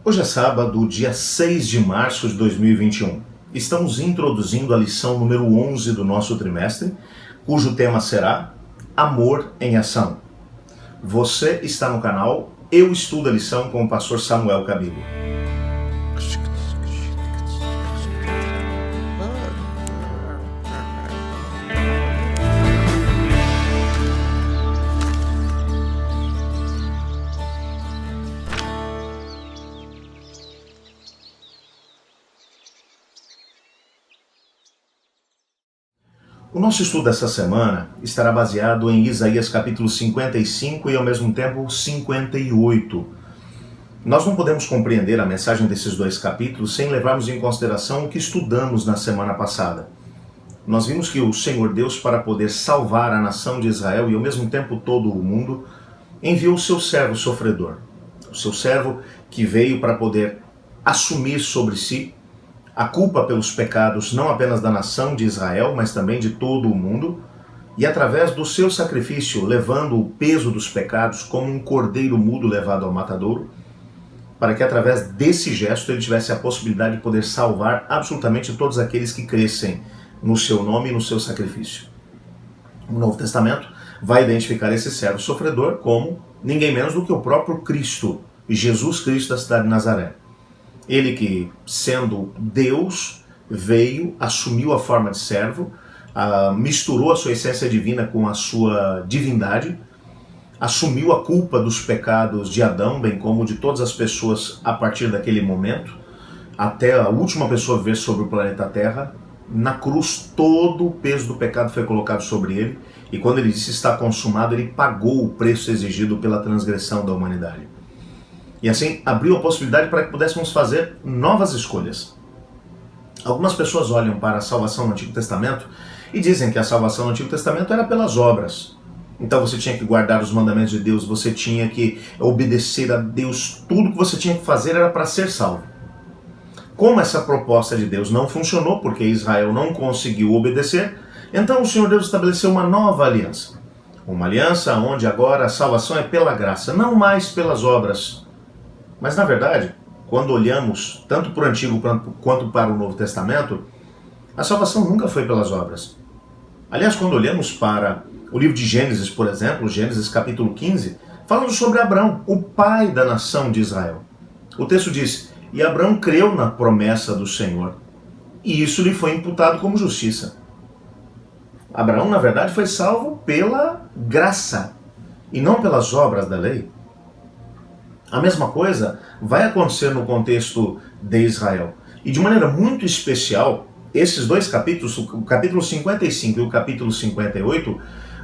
Hoje é sábado, dia 6 de março de 2021. Estamos introduzindo a lição número 11 do nosso trimestre, cujo tema será Amor em Ação. Você está no canal Eu Estudo a Lição com o pastor Samuel Cabilo. O nosso estudo dessa semana estará baseado em Isaías capítulo 55 e ao mesmo tempo 58. Nós não podemos compreender a mensagem desses dois capítulos sem levarmos em consideração o que estudamos na semana passada. Nós vimos que o Senhor Deus, para poder salvar a nação de Israel e ao mesmo tempo todo o mundo, enviou o seu servo sofredor. O seu servo que veio para poder assumir sobre si a culpa pelos pecados não apenas da nação de Israel, mas também de todo o mundo, e através do seu sacrifício, levando o peso dos pecados como um cordeiro mudo levado ao matadouro, para que através desse gesto ele tivesse a possibilidade de poder salvar absolutamente todos aqueles que crescem no seu nome e no seu sacrifício. O Novo Testamento vai identificar esse servo sofredor como ninguém menos do que o próprio Cristo, Jesus Cristo da cidade de Nazaré. Ele que, sendo Deus, veio, assumiu a forma de servo, misturou a sua essência divina com a sua divindade, assumiu a culpa dos pecados de Adão, bem como de todas as pessoas a partir daquele momento, até a última pessoa a viver sobre o planeta Terra. Na cruz, todo o peso do pecado foi colocado sobre ele, e quando ele disse está consumado, ele pagou o preço exigido pela transgressão da humanidade. E assim abriu a possibilidade para que pudéssemos fazer novas escolhas. Algumas pessoas olham para a salvação no Antigo Testamento e dizem que a salvação no Antigo Testamento era pelas obras. Então você tinha que guardar os mandamentos de Deus, você tinha que obedecer a Deus, tudo que você tinha que fazer era para ser salvo. Como essa proposta de Deus não funcionou, porque Israel não conseguiu obedecer, então o Senhor Deus estabeleceu uma nova aliança. Uma aliança onde agora a salvação é pela graça, não mais pelas obras. Mas, na verdade, quando olhamos tanto para o Antigo quanto para o Novo Testamento, a salvação nunca foi pelas obras. Aliás, quando olhamos para o livro de Gênesis, por exemplo, Gênesis capítulo 15, falando sobre Abrão, o pai da nação de Israel. O texto diz, e Abrão creu na promessa do Senhor, e isso lhe foi imputado como justiça. Abraão, na verdade, foi salvo pela graça, e não pelas obras da lei. A mesma coisa vai acontecer no contexto de Israel. E de maneira muito especial, esses dois capítulos, o capítulo 55 e o capítulo 58,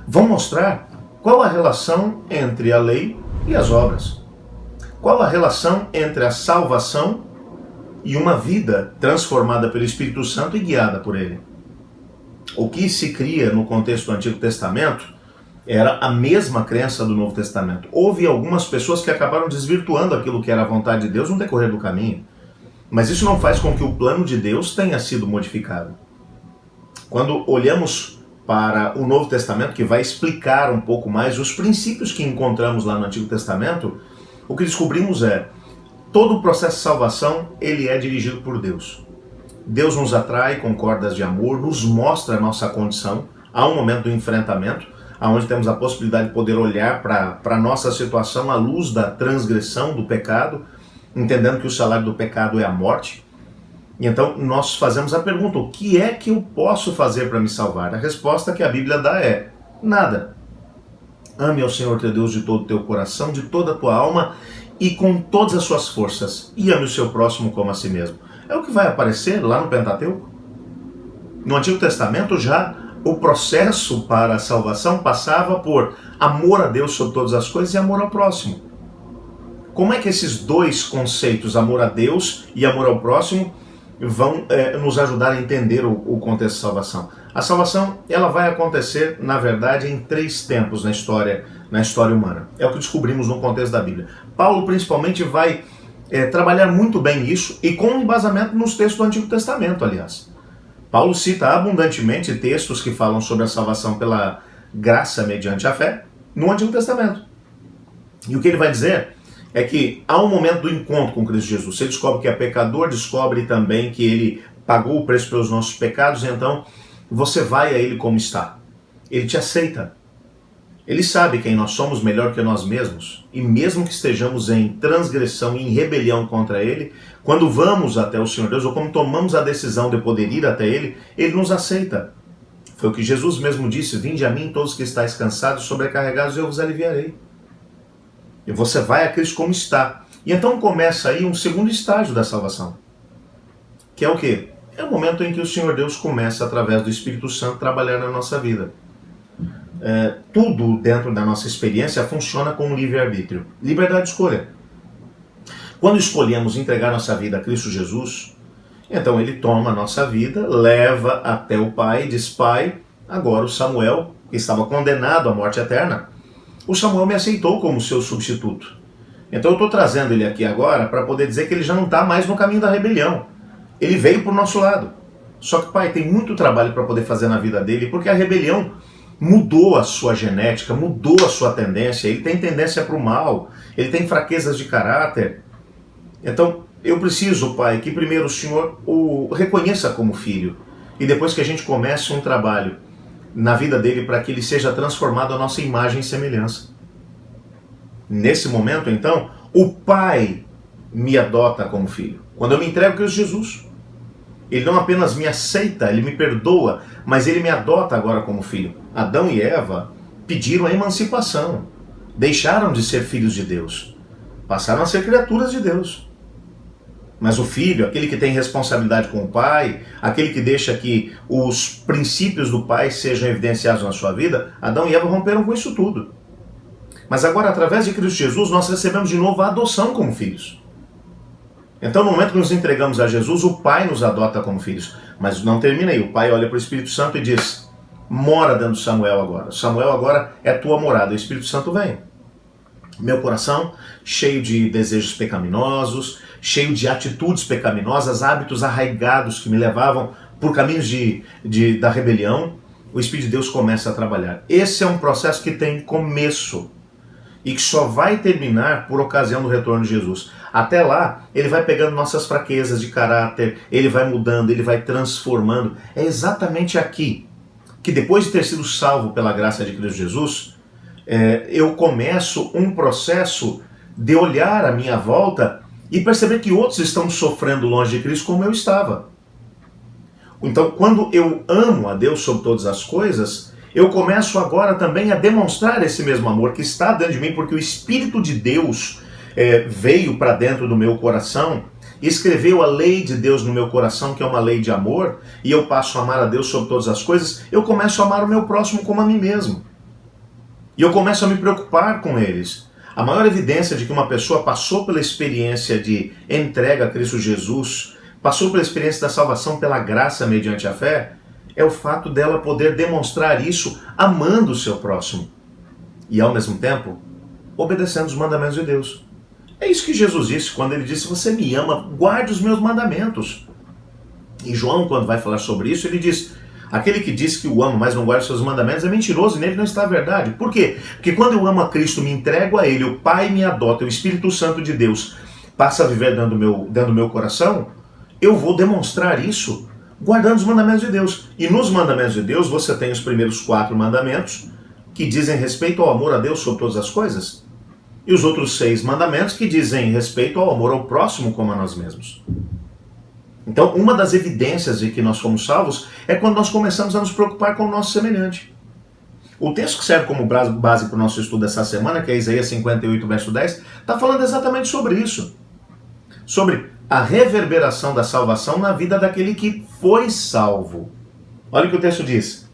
vão mostrar qual a relação entre a lei e as obras. Qual a relação entre a salvação e uma vida transformada pelo Espírito Santo e guiada por ele. O que se cria no contexto do Antigo Testamento era a mesma crença do Novo Testamento. Houve algumas pessoas que acabaram desvirtuando aquilo que era a vontade de Deus no decorrer do caminho. Mas isso não faz com que o plano de Deus tenha sido modificado. Quando olhamos para o Novo Testamento, que vai explicar um pouco mais os princípios que encontramos lá no Antigo Testamento, o que descobrimos é todo o processo de salvação ele é dirigido por Deus. Deus nos atrai com cordas de amor, nos mostra a nossa condição, há um momento do enfrentamento, onde temos a possibilidade de poder olhar para a nossa situação à luz da transgressão do pecado, entendendo que o salário do pecado é a morte. E então nós fazemos a pergunta, o que é que eu posso fazer para me salvar? A resposta que a Bíblia dá é, nada. Ame ao Senhor teu Deus de todo o teu coração, de toda a tua alma e com todas as suas forças, e ame o seu próximo como a si mesmo. É o que vai aparecer lá no Pentateuco. No Antigo Testamento já o processo para a salvação passava por amor a Deus sobre todas as coisas e amor ao próximo. Como é que esses dois conceitos, amor a Deus e amor ao próximo, vão nos ajudar a entender o contexto da salvação? A salvação ela vai acontecer, na verdade, em 3 tempos na história humana. É o que descobrimos no contexto da Bíblia. Paulo, principalmente, vai trabalhar muito bem isso e com embasamento nos textos do Antigo Testamento, aliás. Paulo cita abundantemente textos que falam sobre a salvação pela graça mediante a fé no Antigo Testamento. E o que ele vai dizer é que há um momento do encontro com Cristo Jesus. Você descobre que é pecador, descobre também que ele pagou o preço pelos nossos pecados, então você vai a ele como está. Ele te aceita. Ele sabe quem nós somos melhor que nós mesmos. E mesmo que estejamos em transgressão e em rebelião contra ele, quando vamos até o Senhor Deus, ou quando tomamos a decisão de poder ir até ele, ele nos aceita. Foi o que Jesus mesmo disse: vinde a mim todos que estáis cansados e sobrecarregados, e eu vos aliviarei. E você vai a Cristo como está. E então começa aí um segundo estágio da salvação. Que é o quê? É o momento em que o Senhor Deus começa, através do Espírito Santo, a trabalhar na nossa vida. Tudo dentro da nossa experiência funciona com um livre-arbítrio. Liberdade de escolha. Quando escolhemos entregar nossa vida a Cristo Jesus, então ele toma a nossa vida, leva até o Pai, diz: Pai, agora o Samuel, que estava condenado à morte eterna, o Samuel me aceitou como seu substituto. Então eu estou trazendo ele aqui agora para poder dizer que ele já não está mais no caminho da rebelião. Ele veio para o nosso lado. Só que, Pai, tem muito trabalho para poder fazer na vida dele, porque a rebelião mudou a sua genética, mudou a sua tendência. Ele tem tendência para o mal, ele tem fraquezas de caráter. Então, eu preciso, Pai, que primeiro o Senhor o reconheça como filho, e depois que a gente comece um trabalho na vida dele para que ele seja transformado à nossa imagem e semelhança. Nesse momento, então, o Pai me adota como filho. Quando eu me entrego a Cristo Jesus, ele não apenas me aceita, ele me perdoa, mas ele me adota agora como filho. Adão e Eva pediram a emancipação, deixaram de ser filhos de Deus, passaram a ser criaturas de Deus. Mas o filho, aquele que tem responsabilidade com o pai, aquele que deixa que os princípios do pai sejam evidenciados na sua vida, Adão e Eva romperam com isso tudo. Mas agora, através de Cristo Jesus, nós recebemos de novo a adoção como filhos. Então, no momento que nos entregamos a Jesus, o Pai nos adota como filhos. Mas não termina aí. O Pai olha para o Espírito Santo e diz: mora dentro de Samuel agora. Samuel agora é tua morada. O Espírito Santo vem. Meu coração cheio de desejos pecaminosos, cheio de atitudes pecaminosas, hábitos arraigados que me levavam por caminhos da rebelião, o Espírito de Deus começa a trabalhar. Esse é um processo que tem começo e que só vai terminar por ocasião do retorno de Jesus. Até lá, ele vai pegando nossas fraquezas de caráter, ele vai mudando, ele vai transformando. É exatamente aqui que, depois de ter sido salvo pela graça de Cristo Jesus, eu começo um processo de olhar à minha volta e perceber que outros estão sofrendo longe de Cristo como eu estava. Então, quando eu amo a Deus sobre todas as coisas, eu começo agora também a demonstrar esse mesmo amor que está dentro de mim, porque o Espírito de Deus veio para dentro do meu coração, escreveu a lei de Deus no meu coração, que é uma lei de amor, e eu passo a amar a Deus sobre todas as coisas. Eu começo a amar o meu próximo como a mim mesmo. E eu começo a me preocupar com eles. A maior evidência de que uma pessoa passou pela experiência de entrega a Cristo Jesus, passou pela experiência da salvação pela graça mediante a fé, é o fato dela poder demonstrar isso amando o seu próximo. E ao mesmo tempo, obedecendo os mandamentos de Deus. É isso que Jesus disse quando ele disse: você me ama, guarde os meus mandamentos. E João, quando vai falar sobre isso, ele diz: aquele que diz que o ama, mas não guarda os seus mandamentos, é mentiroso e nele não está a verdade. Por quê? Porque quando eu amo a Cristo, me entrego a ele, o Pai me adota, o Espírito Santo de Deus passa a viver dentro do meu coração, eu vou demonstrar isso guardando os mandamentos de Deus. E nos mandamentos de Deus você tem os primeiros 4 mandamentos que dizem respeito ao amor a Deus sobre todas as coisas, e os outros 6 mandamentos que dizem respeito ao amor ao próximo como a nós mesmos. Então, uma das evidências de que nós fomos salvos é quando nós começamos a nos preocupar com o nosso semelhante. O texto que serve como base para o nosso estudo dessa semana, que é Isaías 58, verso 10, está falando exatamente sobre isso. Sobre a reverberação da salvação na vida daquele que foi salvo. Olha o que o texto diz: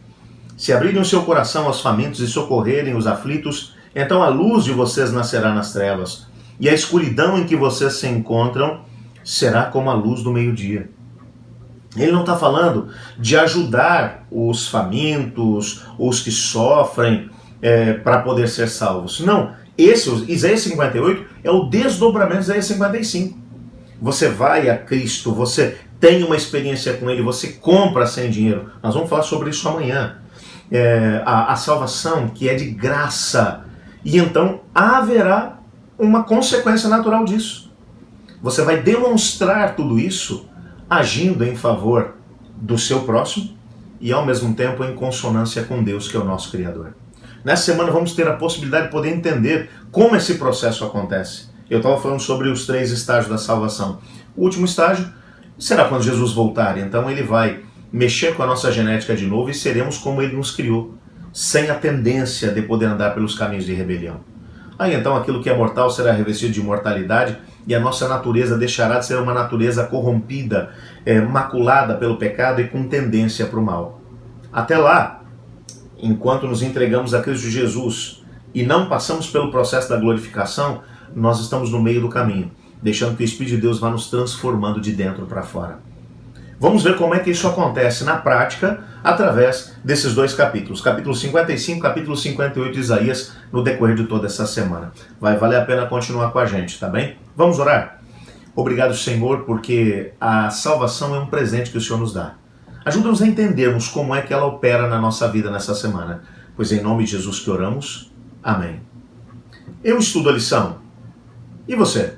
se abrirem o seu coração aos famintos e socorrerem os aflitos, então a luz de vocês nascerá nas trevas, e a escuridão em que vocês se encontram será como a luz do meio-dia. Ele não está falando de ajudar os famintos, os que sofrem, para poder ser salvos. Não, Isaías 58 é o desdobramento de Isaías 55. Você vai a Cristo, você tem uma experiência com Ele, você compra sem dinheiro. Nós vamos falar sobre isso amanhã. A salvação que é de graça. E então haverá uma consequência natural disso. Você vai demonstrar tudo isso agindo em favor do seu próximo e ao mesmo tempo em consonância com Deus, que é o nosso Criador. Nessa semana vamos ter a possibilidade de poder entender como esse processo acontece. Eu estava falando sobre os 3 estágios da salvação. O último estágio será quando Jesus voltar. Então ele vai mexer com a nossa genética de novo e seremos como ele nos criou, sem a tendência de poder andar pelos caminhos de rebelião. Aí então aquilo que é mortal será revestido de imortalidade e a nossa natureza deixará de ser uma natureza corrompida, maculada pelo pecado e com tendência para o mal. Até lá, enquanto nos entregamos a Cristo Jesus e não passamos pelo processo da glorificação, nós estamos no meio do caminho, deixando que o Espírito de Deus vá nos transformando de dentro para fora. Vamos ver como é que isso acontece na prática através desses 2 capítulos, capítulo 55 e capítulo 58 de Isaías, no decorrer de toda essa semana. Vai valer a pena continuar com a gente, tá bem? Vamos orar? Obrigado, Senhor, porque a salvação é um presente que o Senhor nos dá. Ajuda-nos a entendermos como é que ela opera na nossa vida nessa semana, pois em nome de Jesus que oramos. Amém. Eu estudo a lição. E você?